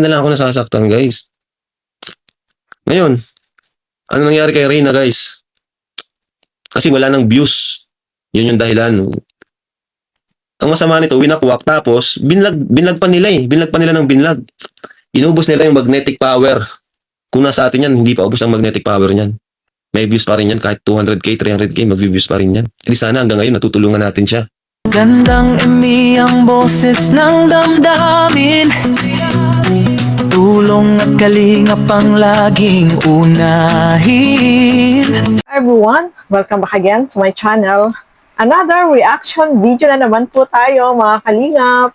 na lang ako nasasaktan, guys. Ngayon, ano nangyari kay Reyna, guys? Kasi wala nang views. Yun yung dahilan. Ang masama nito, winakwak, tapos binlag pa nila eh. Binlag pa nila ng binlag. Inubos nila yung magnetic power. Kung nasa atin yan, hindi pa ubos ang magnetic power niyan. May views pa rin yan, kahit 200k, 300k, mag-views pa rin yan. Hindi sana hanggang ngayon natutulungan natin siya. Gandang ang boses ng damdamin, tulong at kalingap ang laging unahin. Hi everyone, welcome back again to my channel. Another reaction video na naman po tayo mga kalingap.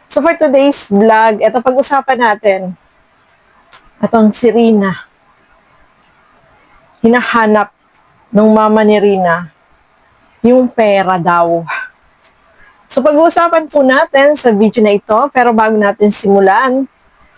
So for today's vlog, ito pag-usapan natin. Itong si Rina. Hinahanap ng mama ni Rina yung pera daw. So pag-uusapan po natin sa video na ito, pero bago natin simulan,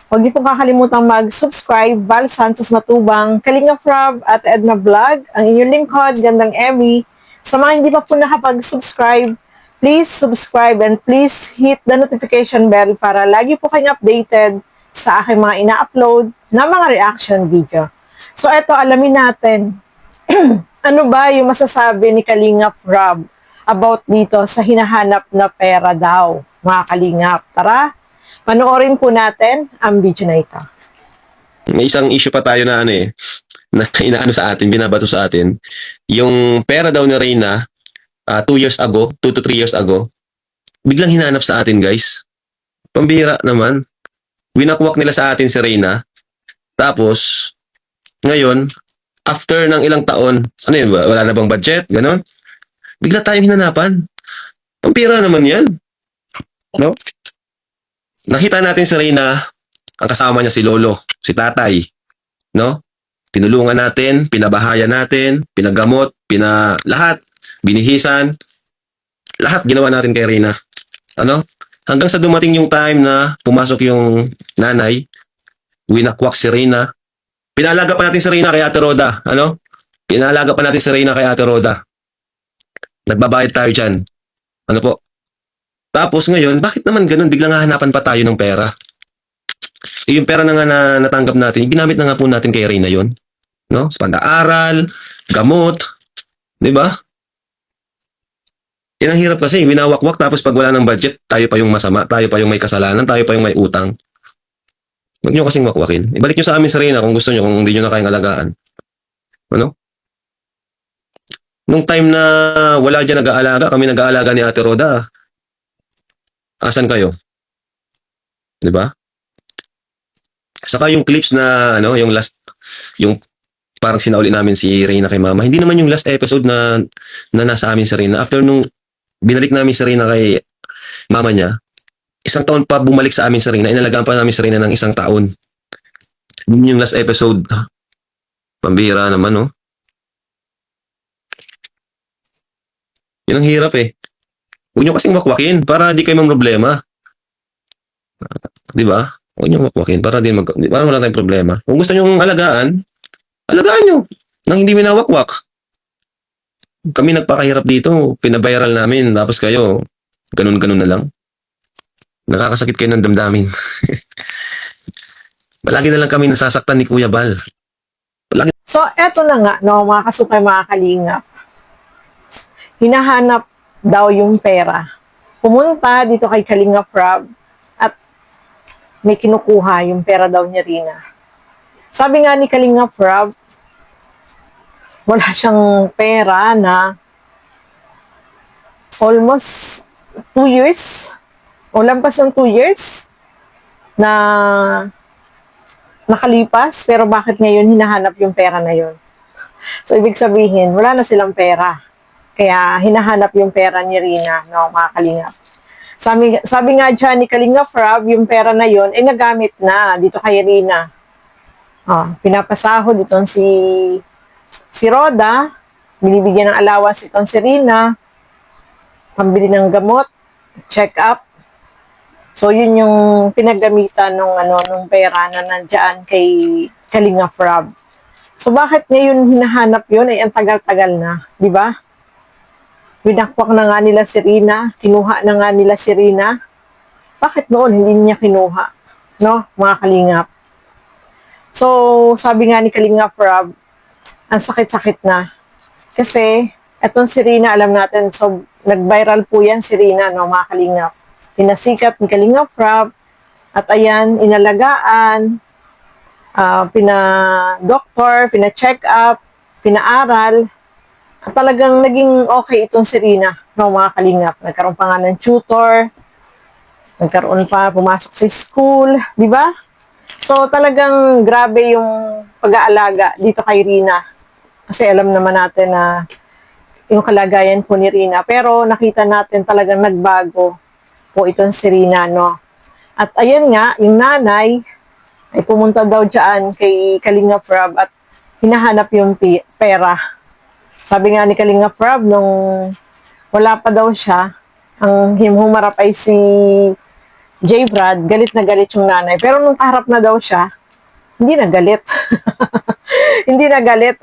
huwag niyo pong kakalimutan mag-subscribe, Val Santos Matubang, Kalinga Frab at Edna Vlog, ang inyong lingkod, Gandang Emmy. Sa mga hindi pa po nakapag-subscribe, please subscribe and please hit the notification bell para lagi po kayong updated sa aking mga ina-upload na mga reaction video. So eto, alamin natin, ano ba yung masasabi ni Kalinga Frab about dito sa hinahanap na pera daw, mga kalingap. Tara, panoorin po natin ang video na ito. May isang issue pa tayo na na inaano sa atin, binabato sa atin. Yung pera daw ni Reyna, 2 years ago, 2 to 3 years ago, biglang hinanap sa atin, guys. Pambira naman. Winakwak nila sa atin si Reyna. Tapos, ngayon, after ng ilang taon, ano yun, wala na bang budget, ganon? Bigla tayong hinanapan. Pambira naman yan. No? Nakita natin si Reyna, ang kasama niya si Lolo, si Tatay. No? Tinulungan natin, pinabahayan natin, pinagamot, lahat, binihisan. Lahat ginawa natin kay Reyna. Ano? Hanggang sa dumating yung time na pumasok yung nanay, winakwak si Reyna. Pinalaga pa natin si Reyna kay Ate Roda. Ano? Pinalaga pa natin si Reyna kay Ate Roda. Nagbabayad tayo dyan. Ano po? Tapos ngayon, bakit naman ganun? Biglang hahanapan pa tayo ng pera. Yung pera na nga na natanggap natin, ginamit na nga po natin kay Reyna yun. No? Sa pag-aaral, gamot, di ba? Yan ang hirap kasi, winawakwak tapos pag wala ng budget, tayo pa yung masama, tayo pa yung may kasalanan, tayo pa yung may utang. Huwag nyo kasing wakwakin. Ibalik nyo sa amin sa Reyna kung gusto nyo, kung hindi nyo na kayang alagaan. Ano? Nung time na wala dyan nag-aalaga, kami nag-aalaga ni Ate Roda, asan kayo? Di ba? Saka yung clips na, yung last, yung parang sinauli namin si Reyna kay Mama, hindi naman yung last episode na nasa amin si Reyna. After nung binalik namin si Reyna kay Mama niya, 1 taon pa bumalik sa amin si Reyna, inalagaan pa namin si Reyna ng 1 taon. Yun yung last episode. Pambihira naman, no? Yun ang hirap eh. Huwag nyo kasing wakwakin para di kayo problema. Di ba? Huwag nyo wakwakin para wala tayong problema. Kung gusto nyo alagaan, alagaan nyo nang hindi winawakwak. Kami nagpakahirap dito, pinabayaral namin, tapos kayo, ganun-ganun na lang. Nakakasakit kayo ng damdamin. Palagi na lang kami nasasaktan ni Kuya Bal. Palagi. So eto na nga, no, mga kasukay, mga kalingap. Hinahanap daw yung pera. Pumunta dito kay Kalinga Frab at may kinukuha yung pera daw ni Rina. Sabi nga ni Kalinga Frab, wala siyang pera na almost 2 years o lampas ng 2 years na nakalipas, pero bakit ngayon hinahanap yung pera na yun? So, ibig sabihin, wala na silang pera. Kaya hinahanap yung pera ni Rina, no, mga kalingap. Sabi nga dyan ni Kalinga Frab, yung pera na yun ay nagamit na dito kay Rina. Pinapasahod itong si Roda, binibigyan ng allowance itong si Rina, pambili ng gamot, check-up. So, yun yung pinagamitan nung pera na nandyan kay Kalinga Frab. So, bakit ngayon hinahanap yun? Ay, ang tagal-tagal na, di ba? Winakwak na nga nila si Rina, kinuha na nga nila si Rina. Bakit noon hindi niya kinuha? no, mga kalingap. So, sabi nga ni Kalingap Rob, ang sakit-sakit na. Kasi, etong si Rina, alam natin, so, nag-viral po yan si Rina, no, mga kalingap. Pinasikat ni Kalingap Rob, at ayan, inalagaan, pina-doctor, pina-check up, pinaaral, at talagang naging okay itong si Rina, no, mga kalingap. Nagkaroon pa nga ng tutor, nagkaroon pa, pumasok sa school, di ba? So, talagang grabe yung pag-aalaga dito kay Rina. Kasi alam naman natin na yung kalagayan po ni Rina. Pero nakita natin talagang nagbago po itong si Rina, no? At ayan nga, yung nanay ay pumunta daw dyan kay Kalingap Rob at hinahanap yung pera. Sabi nga ni Kalingap Rob, nung wala pa daw siya, ang humarap ay si J. Brad, galit na galit yung nanay. Pero nung kaharap na daw siya, hindi na galit. Hindi na galit.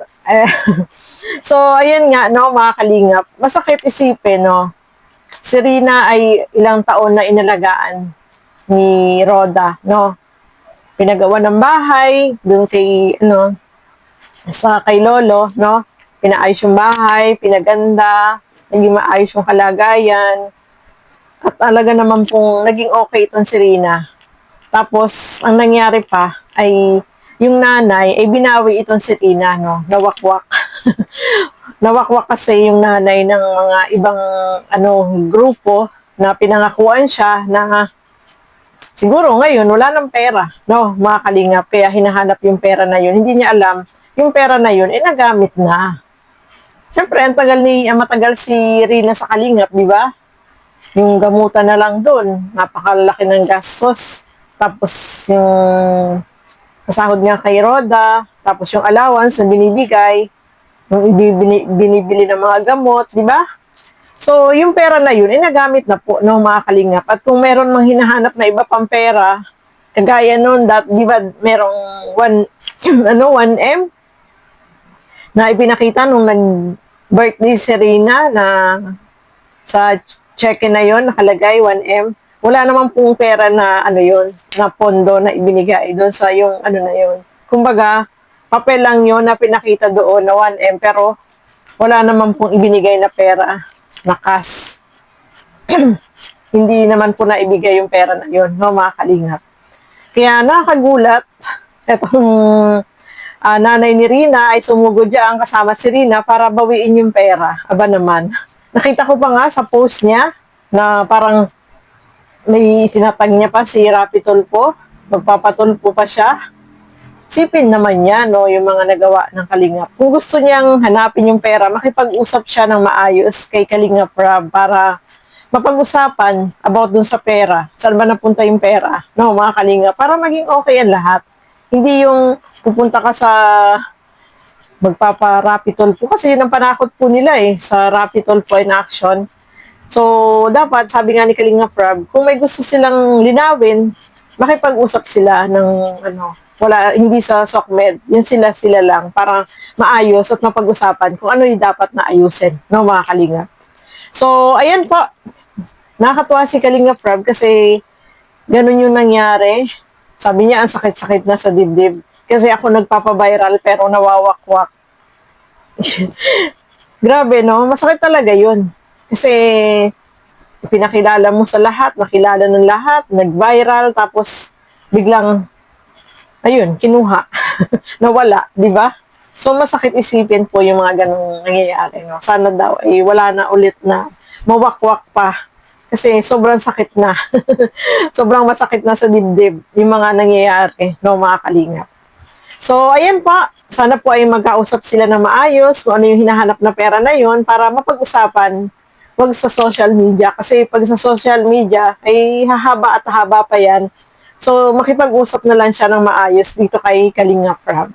So, ayun nga, no, mga kalingap. Masakit isipin, no. Si Rina ay ilang taon na inalagaan ni Roda, no. Pinagawa ng bahay, dun kay, sa kay Lolo, no. Pinaayos yung bahay, pinaganda, naging maayos yung kalagayan. At talaga naman pong naging okay itong si Rina. Tapos, ang nangyari pa ay yung nanay ay binawi itong si Rina, no? Nawakwak. Nawakwak kasi yung nanay ng mga ibang grupo na pinangakuan siya na siguro ngayon wala nang pera, no? Mga kalingap, kaya hinahanap yung pera na yun. Hindi niya alam, yung pera na yun, nagamit na. Siyempre, matagal si Rina sa kalingap, di ba? Yung gamutan na lang doon, napakalaki ng gastos. Tapos yung pasahod nga kay Roda, tapos yung allowance na binibigay, yung binibili ng mga gamot, di ba? So, yung pera na yun, nagamit na po ng mga kalingap. At kung meron mang hinahanap na iba pang pera, kagaya nun, di ba, merong 1M na ipinakita nung nag-birthday si Rina na sa check na yon nakalagay 1M. Wala naman pong pera na yun, na pondo na ibinigay doon sa yung na yun. Kumbaga, papel lang yun na pinakita doon na 1M pero wala naman pong ibinigay na pera na cash. Hindi naman po na ibigay yung pera na yun, no, mga kalingap. Kaya nakakagulat, etong nanay ni Rina ay sumugod dyan kasama si Rina para bawiin yung pera. Aba naman. Nakita ko pa nga sa post niya na parang may tinatag niya pa si Rapi Tulfo. Magpapatulpo pa siya. Sipin naman niya, no, yung mga nagawa ng Kalingap. Kung gusto niyang hanapin yung pera, makipag-usap siya ng maayos kay Kalingap Rob para mapag-usapan about dun sa pera. Saan ba napunta yung pera? No, mga Kalingap. Para maging okay ang lahat. Hindi yung pupunta ka sa magpapa-Rapi Tulfo kasi yun ang panakot po nila sa Rapi Tulfo in action. So, dapat, sabi nga ni Kalingap Rob, kung may gusto silang linawin, makipag-usap sila ng hindi sa SOCMED, yun sila lang para maayos at mapag-usapan kung ano yung dapat na ayusin, no, mga Kalingap. So, ayan po, nakakatuwa si Kalingap Rob kasi ganun yung nangyari. Sabi niya, ang sakit-sakit na sa dibdib. Kasi ako nagpapaviral pero nawawakwak. Grabe, no? Masakit talaga yun. Kasi pinakilala mo sa lahat, nakilala ng lahat, nag-viral, tapos biglang, ayun, kinuha. Nawala, di ba? So, masakit isipin po yung mga ganong nangyayari, no? Sana daw, wala na ulit na mawakwak pa. Kasi sobrang sakit na. Sobrang masakit na sa dibdib yung mga nangyayari, no, mga Kalingap. So, ayan po. Sana po ay magkausap sila na maayos kung ano yung hinahanap na pera na yun para mapag-usapan. Huwag sa social media. Kasi pag sa social media, ay hahaba at haba pa yan. So, makipag-usap na lang siya ng maayos dito kay Kalingap Rob.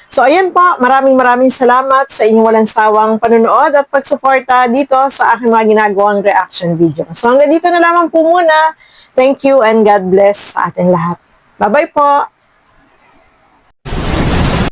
So, ayan po. Maraming salamat sa inyong walang sawang panunood at pagsuporta dito sa aking mga ginagawang reaction video. So, hanggang dito na lamang po muna. Thank you and God bless sa ating lahat. Bye-bye po!